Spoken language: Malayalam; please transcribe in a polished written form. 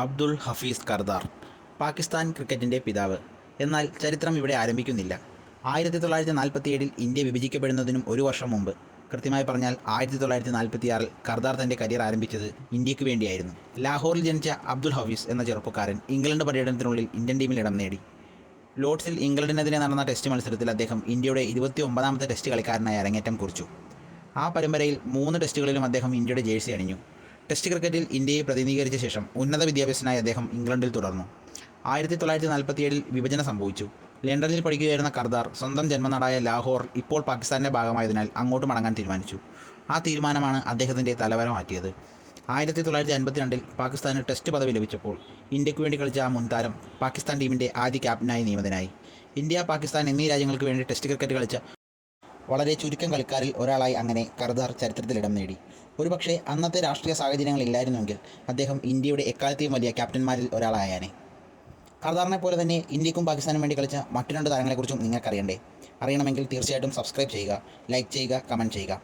അബ്ദുൾ ഹഫീസ് കർദാർ, പാകിസ്ഥാൻ ക്രിക്കറ്റിൻ്റെ പിതാവ്. എന്നാൽ ചരിത്രം ഇവിടെ ആരംഭിക്കുന്നില്ല. 1947 ഇന്ത്യ വിഭജിക്കപ്പെടുന്നതിനും ഒരു വർഷം മുമ്പ്, കൃത്യമായി പറഞ്ഞാൽ 1946 കർദാർ തൻ്റെ കരിയർ ആരംഭിച്ചത് ഇന്ത്യക്ക് വേണ്ടിയായിരുന്നു. ലാഹോറിൽ ജനിച്ച അബ്ദുൾ ഹഫീസ് എന്ന ചെറുപ്പക്കാരൻ ഇംഗ്ലണ്ട് പര്യടനത്തിനുള്ളിൽ ഇന്ത്യൻ ടീമിൽ ഇടം നേടി. ലോർഡ്സിൽ ഇംഗ്ലണ്ടിനെതിരെ നടന്ന ടെസ്റ്റ് മത്സരത്തിൽ അദ്ദേഹം ഇന്ത്യയുടെ 29ാമത്തെ ടെസ്റ്റ് കളിക്കാരനായി അരങ്ങേറ്റം കുറിച്ചു. ആ പരമ്പരയിൽ 3 ടെസ്റ്റുകളിലും അദ്ദേഹം ഇന്ത്യയുടെ ജേഴ്സി അണിഞ്ഞു. ടെസ്റ്റ് ക്രിക്കറ്റിൽ ഇന്ത്യയെ പ്രതിനിധീകരിച്ച ശേഷം ഉന്നത വിദ്യാഭ്യാസത്തിനായി അദ്ദേഹം ഇംഗ്ലണ്ടിൽ തുടർന്നു. 1947 വിഭജനം സംഭവിച്ചു. ലണ്ടനിൽ പഠിക്കുകയായിരുന്ന കർദാർ സ്വന്തം ജന്മനാടായ ലാഹോർ ഇപ്പോൾ പാകിസ്ഥാൻ്റെ ഭാഗമായതിനാൽ അങ്ങോട്ട് മടങ്ങാൻ തീരുമാനിച്ചു. ആ തീരുമാനമാണ് അദ്ദേഹത്തിൻ്റെ തലവര മാറ്റിയത്. 1952 പാകിസ്ഥാന് ടെസ്റ്റ് പദവി ലഭിച്ചപ്പോൾ ഇന്ത്യക്ക് വേണ്ടി കളിച്ച ആ മുൻതാരം പാകിസ്ഥാൻ ടീമിൻ്റെ ആദ്യ ക്യാപ്റ്റനായി നിയമിതനായി. ഇന്ത്യ, പാകിസ്ഥാൻ എന്നീ രാജ്യങ്ങൾക്ക് വേണ്ടി ടെസ്റ്റ് ക്രിക്കറ്റ് കളിച്ച വളരെ ചുരുക്കം കളിക്കാരിൽ ഒരാളായി അങ്ങനെ കർദാർ ചരിത്രത്തിൽ ഇടം നേടി. ഒരുപക്ഷെ അന്നത്തെ രാഷ്ട്രീയ സാഹചര്യങ്ങളില്ലായിരുന്നുവെങ്കിൽ അദ്ദേഹം ഇന്ത്യയുടെ എക്കാലത്തെയും വലിയ ക്യാപ്റ്റന്മാരിൽ ഒരാളായാനേ. കർദാറിനെ പോലെ തന്നെ ഇന്ത്യക്കും പാകിസ്ഥാനും വേണ്ടി കളിച്ച മറ്റു 2 താരങ്ങളെക്കുറിച്ചും നിങ്ങൾക്കറിയണ്ടേ? അറിയണമെങ്കിൽ തീർച്ചയായിട്ടും സബ്സ്ക്രൈബ് ചെയ്യുക, ലൈക്ക് ചെയ്യുക, കമൻറ്റ് ചെയ്യുക.